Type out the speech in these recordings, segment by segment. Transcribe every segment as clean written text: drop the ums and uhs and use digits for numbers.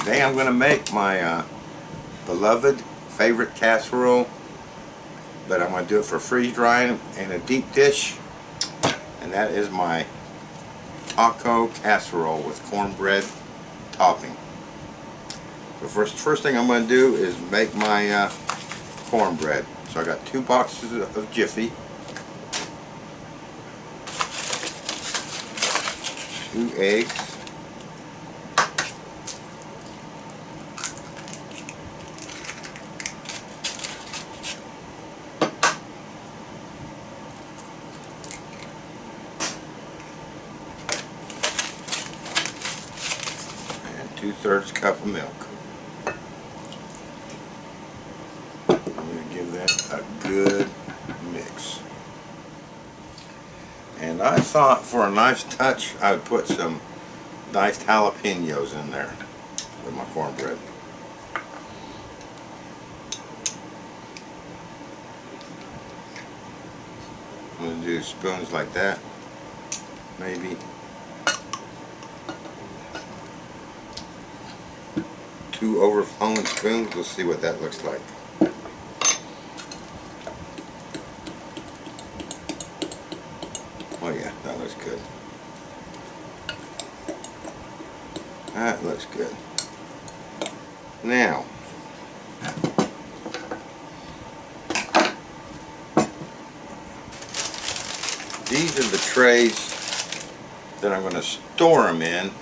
Today I'm going to make my beloved favorite casserole, but I'm going to do it for freeze drying in a deep dish, and that is my taco casserole with cornbread topping. So first thing I'm going to do is make my cornbread. So I got 2 boxes of Jiffy, 2 eggs, and 2/3 cup of milk. I'm going to give that a good mix. And I thought for a nice touch I would put some diced jalapenos in there with my cornbread. I'm going to do spoons like that, maybe 2 overflowing spoons. We'll see what that looks like. Oh yeah, that looks good. That looks good. Now, these are the trays that I'm going to store them in.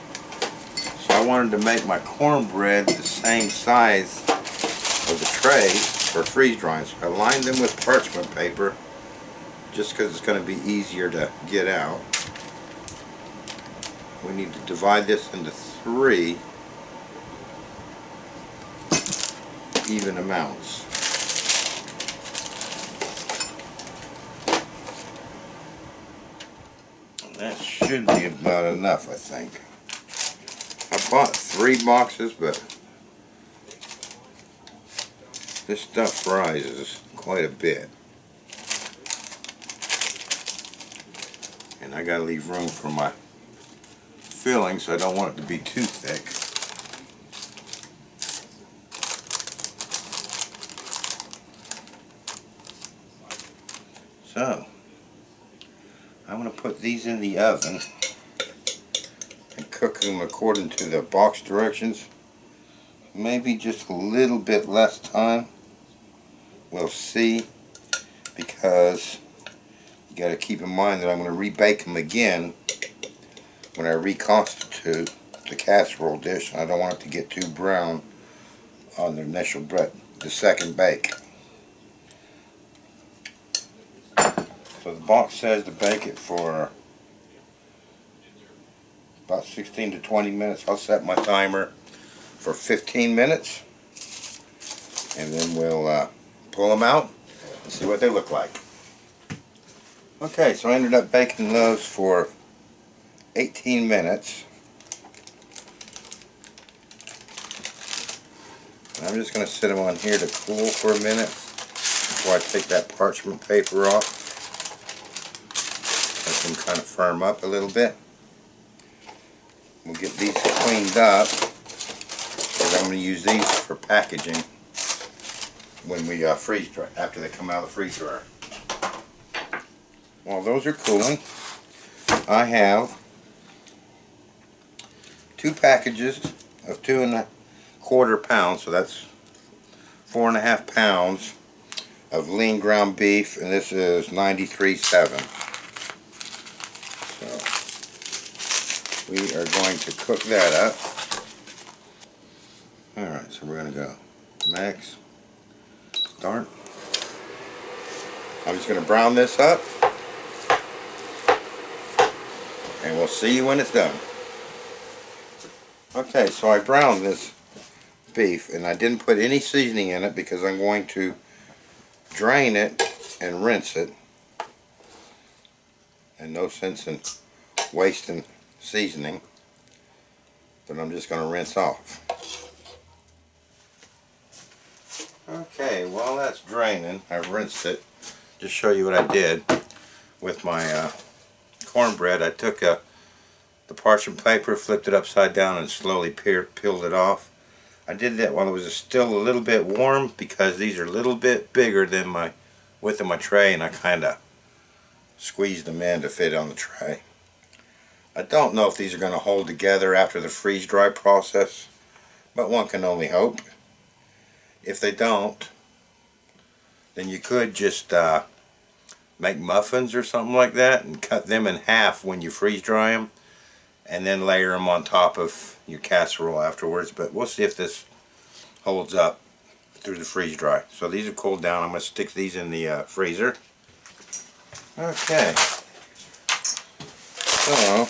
So I wanted to make my cornbread the same size of the tray for freeze drying. So I lined them with parchment paper just because it's going to be easier to get out. We need to divide this into 3 even amounts. That should be about enough, I think. I bought 3 boxes, but this stuff rises quite a bit. And I gotta leave room for my filling, so I don't want it to be too thick. So, I'm going to put these in the oven and cook them according to the box directions. Maybe just a little bit less time. We'll see, because you got to keep in mind that I'm going to rebake them again when I reconstitute the casserole dish. I don't want it to get too brown on the initial bread, the second bake. So the box says to bake it for about 16 to 20 minutes. I'll set my timer for 15 minutes, and then we'll pull them out and see what they look like. Okay, so I ended up baking those for 18 minutes. And I'm just going to set them on here to cool for a minute before I take that parchment paper off. Let them kind of firm up a little bit. We'll get these cleaned up, because I'm going to use these for packaging when we freeze dry, after they come out of the freezer. While those are cooling, I have 2 packages of 2¼ pounds, so that's 4½ pounds of lean ground beef, and this is 93.7. So we are going to cook that up. Alright, so we're going to go max, start. I'm just going to brown this up, and we'll see you when it's done. Okay, so I browned this beef, and I didn't put any seasoning in it because I'm going to drain it and rinse it, and no sense in wasting seasoning, but I'm just going to rinse off. Okay, while that's draining, I rinsed it. Just show you what I did with my cornbread. I took the parchment paper, flipped it upside down, and slowly peeled it off. I did that while it was still a little bit warm because these are a little bit bigger than my width of my tray, and I kind of squeezed them in to fit on the tray. I don't know if these are going to hold together after the freeze dry process, but one can only hope. If they don't, then you could just make muffins or something like that and cut them in half when you freeze dry them, and then layer them on top of your casserole afterwards. But we'll see if this holds up through the freeze dry. So these are cooled down. I'm going to stick these in the freezer. Okay. So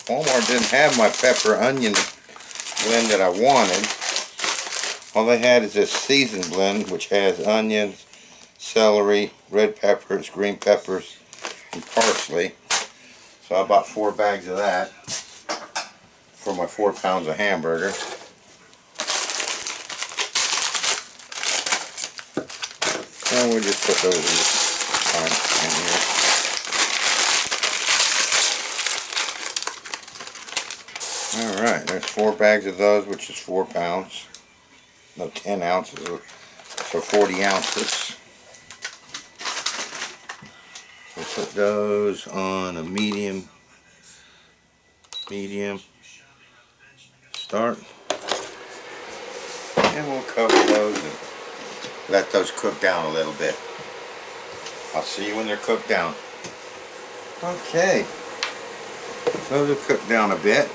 Walmart didn't have my pepper onion blend that I wanted. All they had is this seasoned blend, which has onions, celery, red peppers, green peppers, and parsley. So I bought 4 bags of that for my 4 pounds of hamburger. And we'll just put those in here. Alright, there's 4 bags of those, which is 4 pounds. No, 10 ounces, so 40 ounces. We'll put those on a medium start. And we'll cover those and let those cook down a little bit. I'll see you when they're cooked down. Okay, those are cooked down a bit.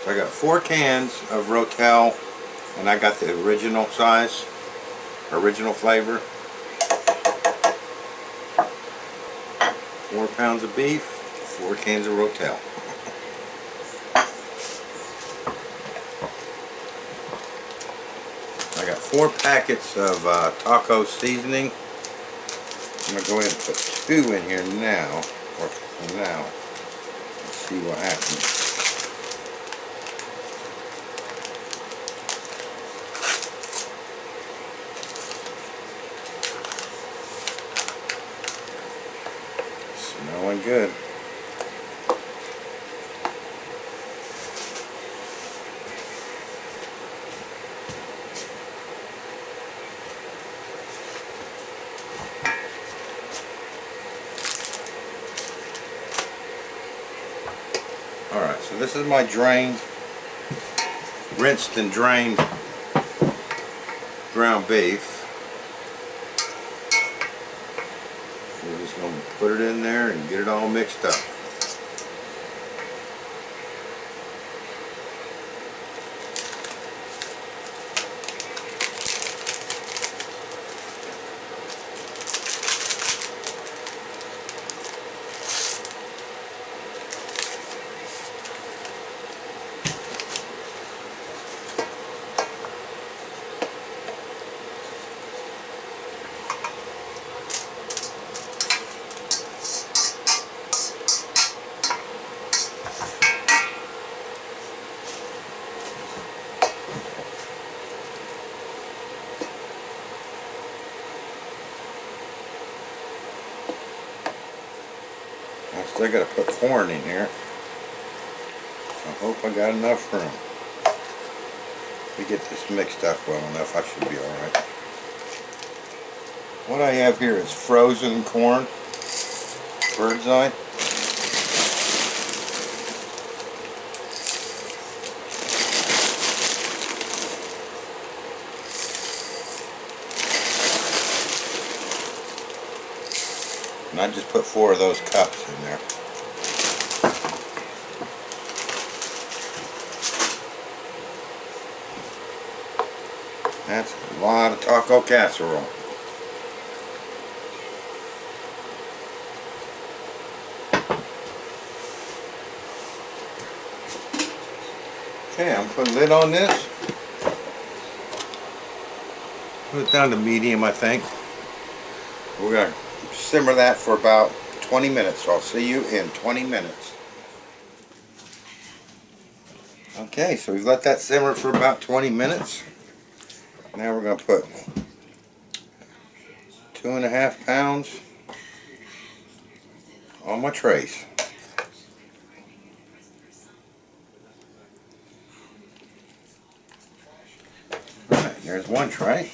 So I got 4 cans of Rotel, and I got the original size, original flavor. 4 pounds of beef, 4 cans of Rotel. I got 4 packets of taco seasoning. I'm going to go ahead and put 2 in here now, for now. Let's see what happens. Smelling good. Alright, so this is my rinsed and drained ground beef. We're just going to put it in there and get it all mixed up. I still got to put corn in here. I hope I got enough room. If we get this mixed up well enough, I should be alright. What I have here is frozen corn, bird's eye. And I just put 4 of those cups in there. That's a lot of taco casserole. Okay, I'm putting a lid on this. Put it down to medium, I think. We're going to simmer that for about 20 minutes. So I'll see you in 20 minutes. Okay, so we've let that simmer for about 20 minutes. Now we're going to put 2.5 pounds on my trays. Alright, there's one tray.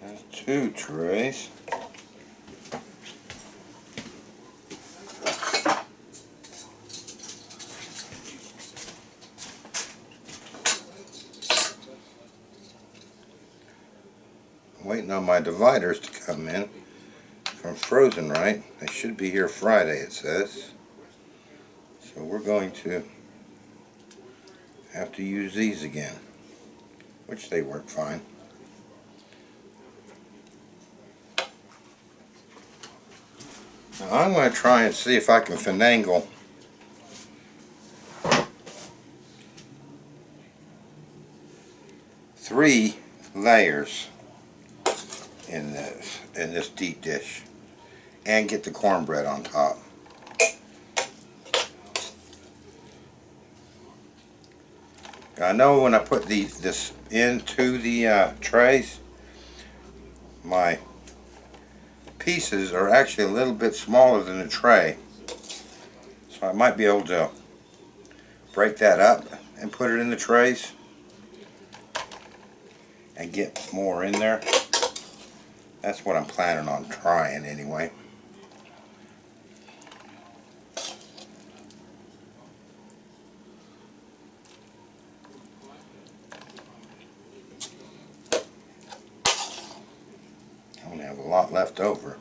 There's two trays. I'm waiting on my dividers to come in from Frozen Right. They should be here Friday, it says. So we're going to have to use these again, which they work fine. Now I'm going to try and see if I can finagle three layers in this deep dish and get the cornbread on top. I know when I put this into the trays, my pieces are actually a little bit smaller than the tray, so I might be able to break that up and put it in the trays and get more in there. That's what I'm planning on trying anyway. I'm gonna have a lot left over.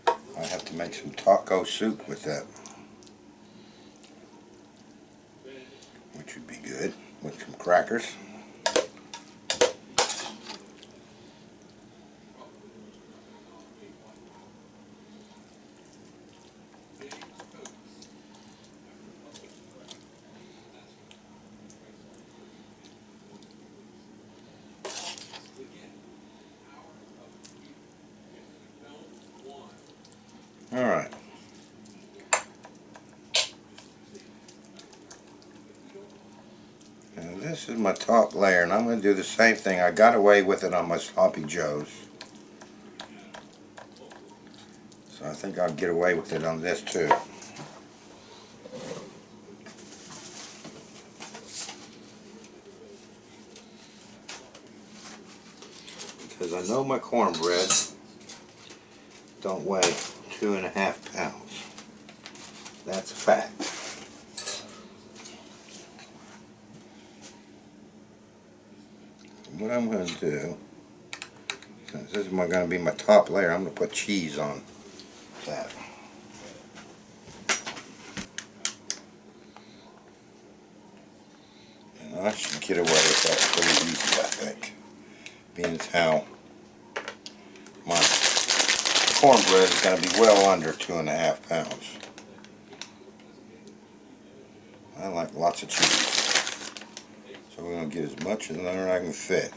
I have to make some taco soup with that, which would be good with some crackers. Alright. Now this is my top layer, and I'm going to do the same thing. I got away with it on my Sloppy Joes, so I think I'll get away with it on this too. Because I know my cornbread don't weigh 2.5 pounds. That's a fact. What I'm going to do, since this is going to be my top layer, I'm going to put cheese on that. And I should get away with that pretty easy, I think, being as how my cornbread is going to be well under 2.5 pounds. I like lots of cheese, so we're going to get as much as I can fit.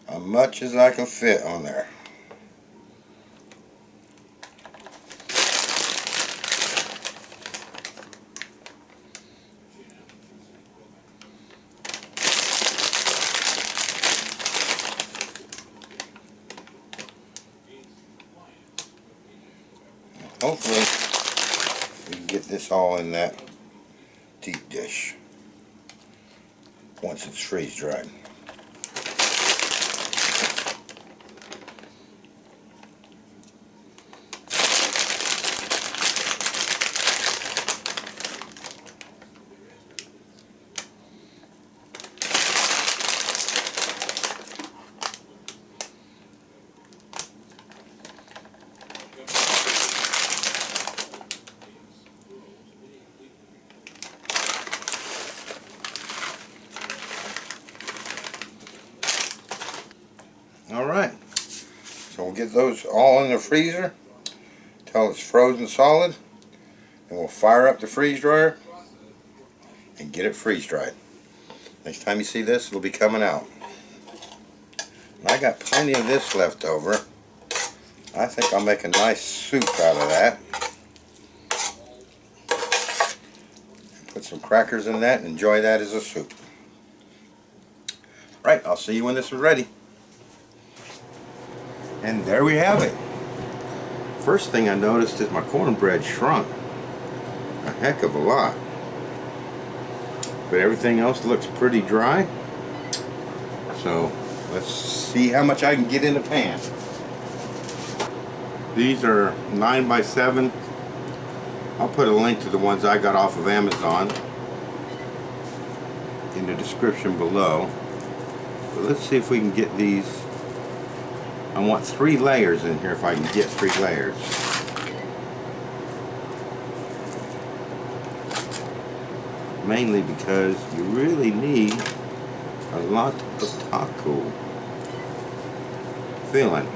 As much as I can fit on there. Hopefully we can get this all in that deep dish once it's freeze dried. Alright, so we'll get those all in the freezer until it's frozen solid, and we'll fire up the freeze dryer and get it freeze dried. Next time you see this, it'll be coming out. And I got plenty of this left over. I think I'll make a nice soup out of that. Put some crackers in that and enjoy that as a soup. Right, I'll see you when this is ready. And there we have it. First thing I noticed is my cornbread shrunk a heck of a lot. But everything else looks pretty dry. So let's see how much I can get in the pan. These are 9 by 7. I'll put a link to the ones I got off of Amazon in the description below. But let's see if we can get these. I want 3 layers in here if I can get 3 layers. Mainly because you really need a lot of taco filling.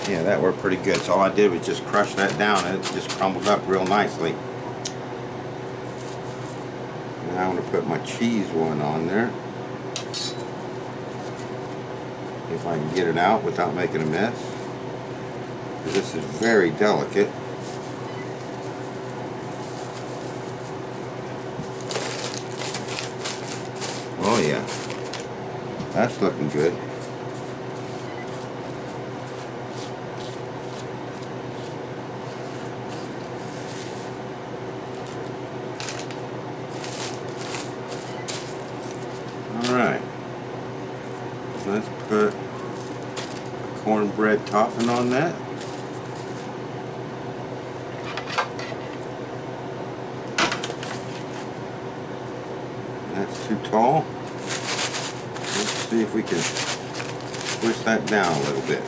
Yeah, that worked pretty good. So all I did was just crush that down and it just crumbled up real nicely. Now I'm going to put my cheese one on there. If I can get it out without making a mess. This is very delicate. Oh yeah, that's looking good. Alright, let's put cornbread topping on that. That's too tall. Let's see if we can push that down a little bit.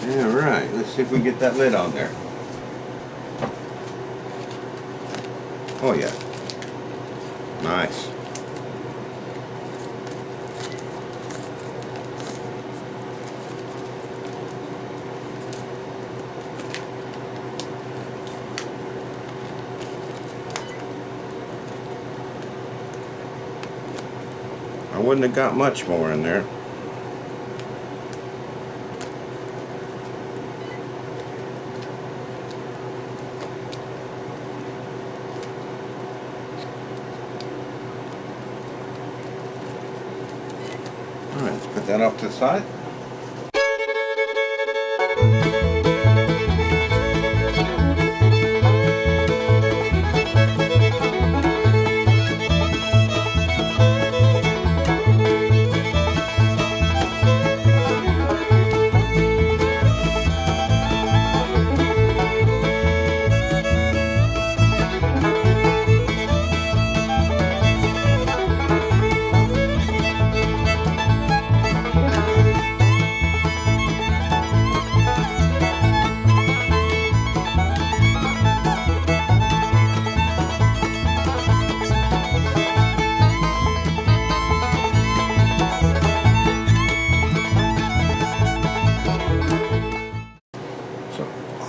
Alright, let's see if we can get that lid on there. Oh yeah. Nice. I wouldn't have got much more in there. Alright, let's put that off to the side.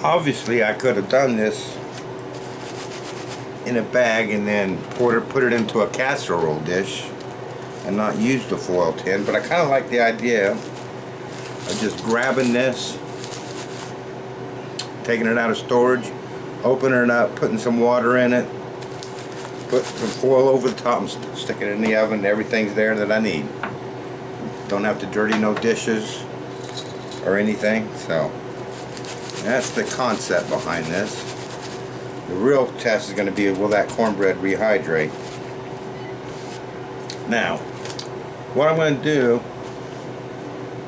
Obviously, I could have done this in a bag and then put it into a casserole dish and not use the foil tin, but I kind of like the idea of just grabbing this, taking it out of storage, opening it up, putting some water in it, put some foil over the top and stick it in the oven. Everything's there that I need. Don't have to dirty no dishes or anything, so that's the concept behind this. The real test is going to be, will that cornbread rehydrate? Now, what I'm going to do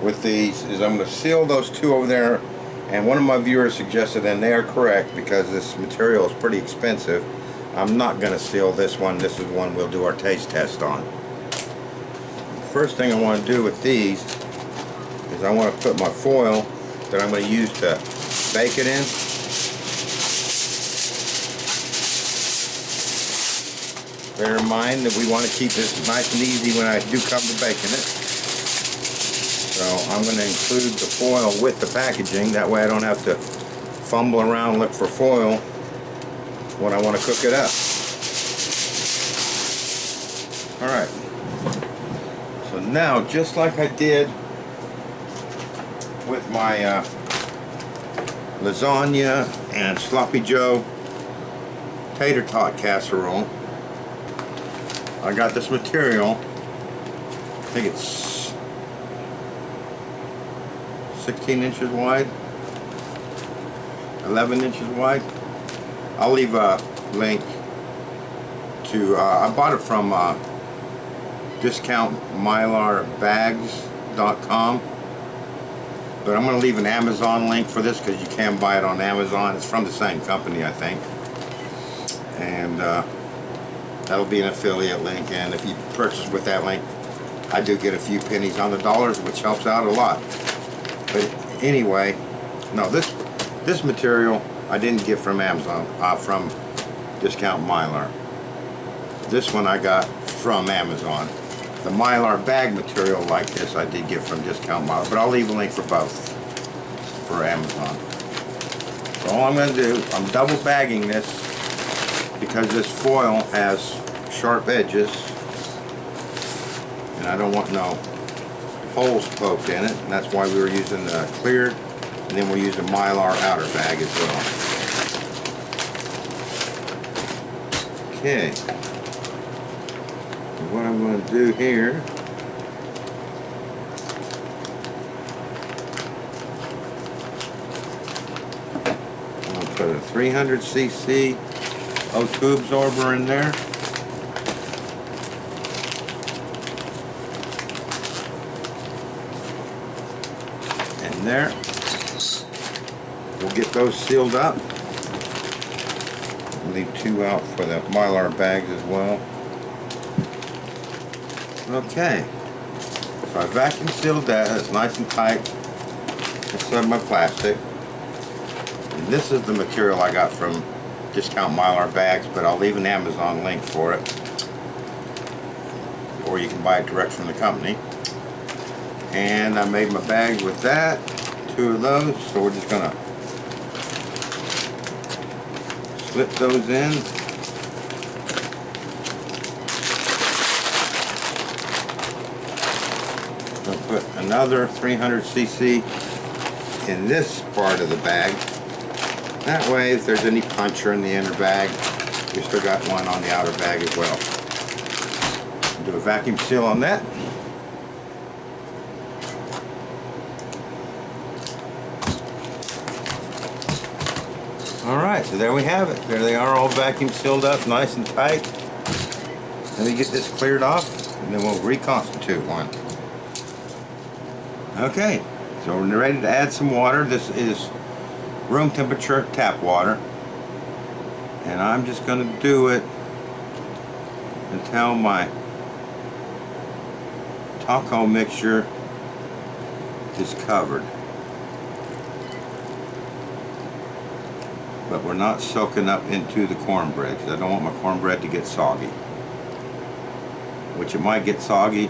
with these is I'm going to seal those 2 over there, and one of my viewers suggested, and they are correct because this material is pretty expensive, I'm not going to seal this one. This is one we'll do our taste test on. The first thing I want to do with these is I want to put my foil that I'm going to use to bake it in. Bear in mind that we want to keep this nice and easy when I do come to baking it. So I'm going to include the foil with the packaging. That way I don't have to fumble around, look for foil. when I want to cook it up. Alright, so now, just like I did with my lasagna and sloppy joe tater tot casserole, I got this material. I think it's 16 inches wide, 11 inches wide. I'll leave a link to, I bought it from discountmylarbags.com, but I'm going to leave an Amazon link for this because you can buy it on Amazon. It's from the same company, I think, and that'll be an affiliate link, and if you purchase with that link, I do get a few pennies on the dollars, which helps out a lot. But anyway, no, this material I didn't get from Amazon, from Discount Mylar. This one I got from Amazon. The Mylar bag material like this I did get from Discount Mylar, but I'll leave a link for both for Amazon. So all I'm going to do, I'm double bagging this because this foil has sharp edges and I don't want no holes poked in it, and that's why we were using the clear, and then we'll use a Mylar outer bag as well. Okay. What I'm going to do here, I'm going to put a 300cc O2 absorber in there. And there. We'll get those sealed up. Leave 2 out for the Mylar bags as well. Okay, so I vacuum sealed that. It's nice and tight inside my plastic. And this is the material I got from Discount Mylar bags, but I'll leave an Amazon link for it, or you can buy it direct from the company. And I made my bag with that, 2 of those, so we're just gonna slip those in. Put another 300cc in this part of the bag. That way, if there's any puncture in the inner bag, we still got one on the outer bag as well. Do a vacuum seal on that. Alright, so there we have it. There they are, all vacuum sealed up, nice and tight. Let me get this cleared off, and then we'll reconstitute one. Okay, so we're ready to add some water. This is room temperature tap water, and I'm just going to do it until my taco mixture is covered. But we're not soaking up into the cornbread because I don't want my cornbread to get soggy, which it might get soggy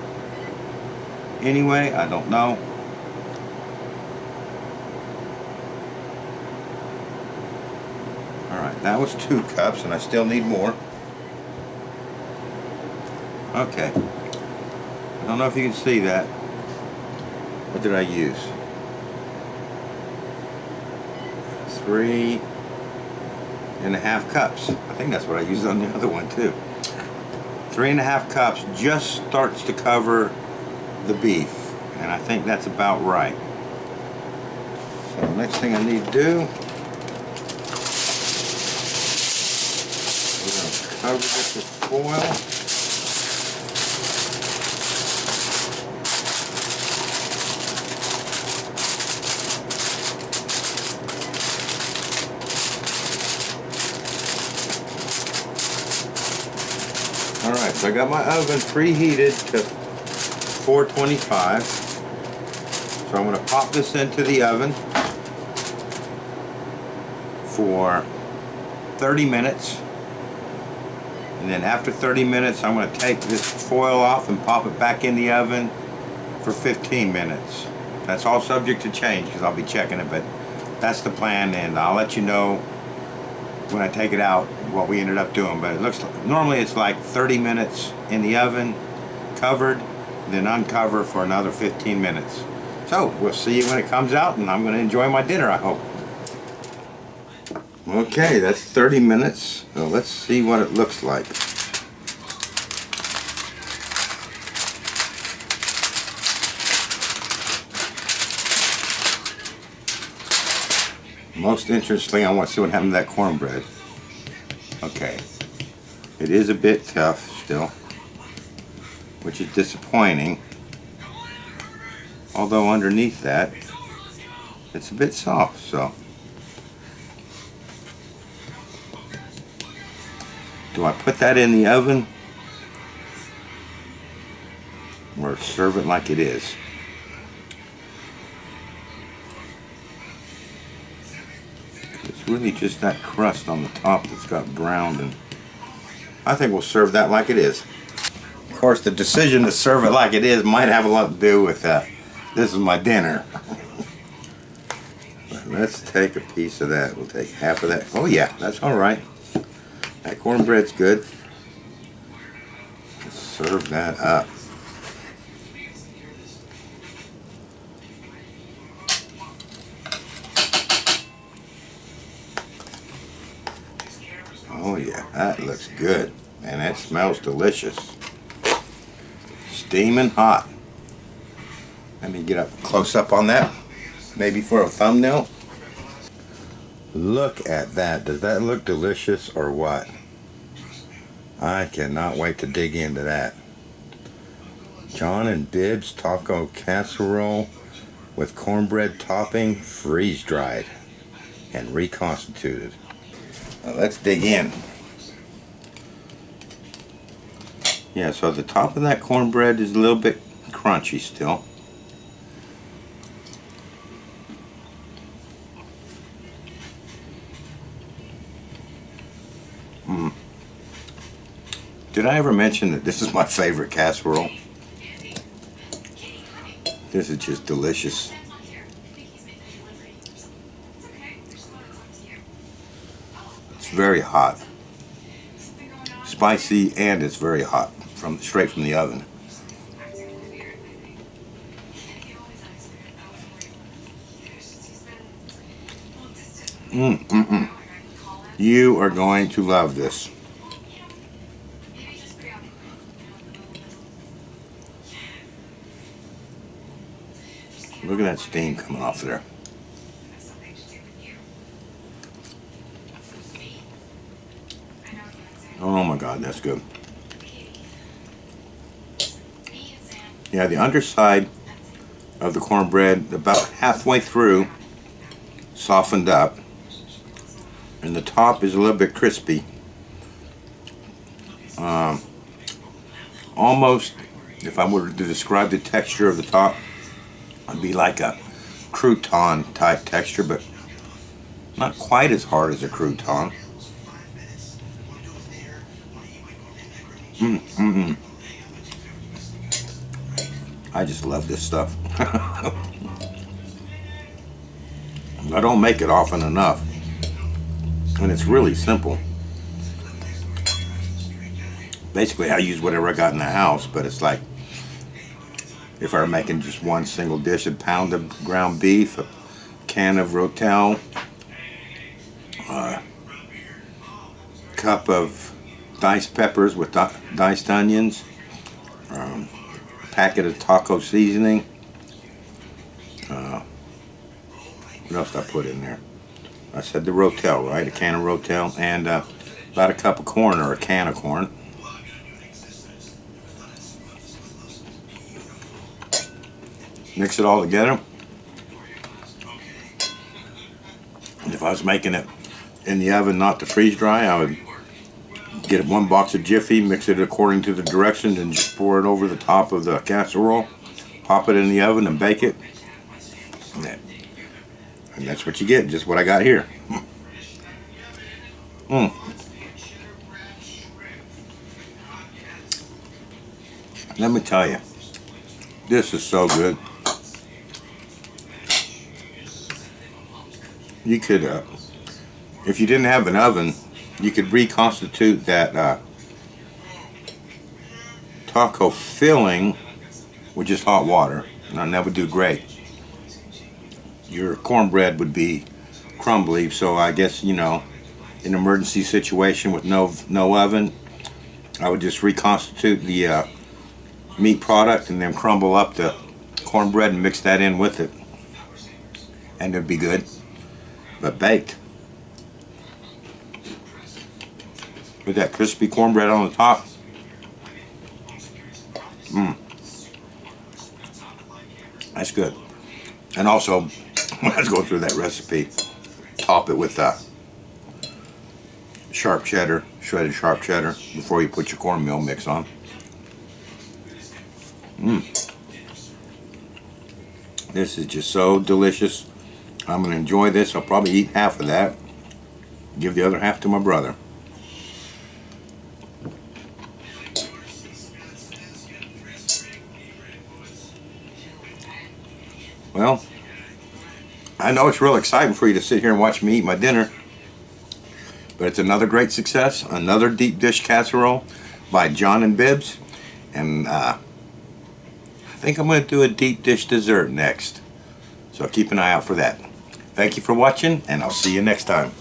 anyway, I don't know. Alright, that was 2 cups and I still need more. Okay. I don't know if you can see that. What did I use? 3.5 cups. I think that's what I used on the other one too. 3.5 cups just starts to cover the beef, and I think that's about right. So the next thing I need to do, we're going to cover this with foil. Alright, so I got my oven preheated to 425. So I'm going to pop this into the oven for 30 minutes. And then after 30 minutes, I'm going to take this foil off and pop it back in the oven for 15 minutes. That's all subject to change because I'll be checking it, but that's the plan, and I'll let you know when I take it out what we ended up doing, but it looks like, normally it's like 30 minutes in the oven, covered, then uncover for another 15 minutes. So we'll see you when it comes out, and I'm going to enjoy my dinner, I hope. Okay, that's 30 minutes. So let's see what it looks like. Most interesting, I want to see what happened to that cornbread. Okay, it is a bit tough still, which is disappointing. Although underneath that, it's a bit soft, so. Do I put that in the oven or serve it like it is? It's really just that crust on the top that's got browned, and I think we'll serve that like it is. Of course, the decision to serve it like it is might have a lot to do with this is my dinner. But let's take a piece of that. We'll take half of that. Oh yeah, that's all right. That cornbread's good. Let's serve that up. Oh yeah, that looks good. And that smells delicious. Steaming hot. Let me get up close up on that. Maybe for a thumbnail. Look at that. Does that look delicious or what? I cannot wait to dig into that. John and Bibbs taco casserole with cornbread topping, freeze dried and reconstituted. Now let's dig in. Yeah, so the top of that cornbread is a little bit crunchy still. Did I ever mention that this is my favorite casserole? This is just delicious. It's very hot. Spicy, and it's very hot, straight from the oven. You are going to love this. Look at that steam coming off there. Oh my God, that's good. Yeah, the underside of the cornbread, about halfway through, softened up. And the top is a little bit crispy. Almost, if I were to describe the texture of the top, it'd be like a crouton type texture, but not quite as hard as a crouton. I just love this stuff. I don't make it often enough, and it's really simple. Basically, I use whatever I got in the house, but it's like if I were making just one single dish, a pound of ground beef, a can of rotel, a cup of diced peppers with diced onions, a packet of taco seasoning. What else did I put in there? I said the rotel, right? A can of rotel, and about a cup of corn or a can of corn. Mix it all together. And if I was making it in the oven, not to freeze dry, I would get one box of Jiffy, mix it according to the directions, and just pour it over the top of the casserole. Pop it in the oven and bake it. And that's what you get, just what I got here. Let me tell you, this is so good. You could, if you didn't have an oven, you could reconstitute that taco filling with just hot water, and that would do great. Your cornbread would be crumbly, so I guess, you know, in an emergency situation with no oven, I would just reconstitute the meat product and then crumble up the cornbread and mix that in with it, and it'd be good, but baked with that crispy cornbread on the top. That's good. And also, let's go through that recipe. Top it with sharp cheddar, shredded sharp cheddar, before you put your cornmeal mix on. This is just so delicious. I'm going to enjoy this. I'll probably eat half of that. Give the other half to my brother. Well, I know it's real exciting for you to sit here and watch me eat my dinner, but it's another great success, another deep dish casserole by John and Bibbs, and I think I'm going to do a deep dish dessert next, so keep an eye out for that. Thank you for watching, and I'll see you next time.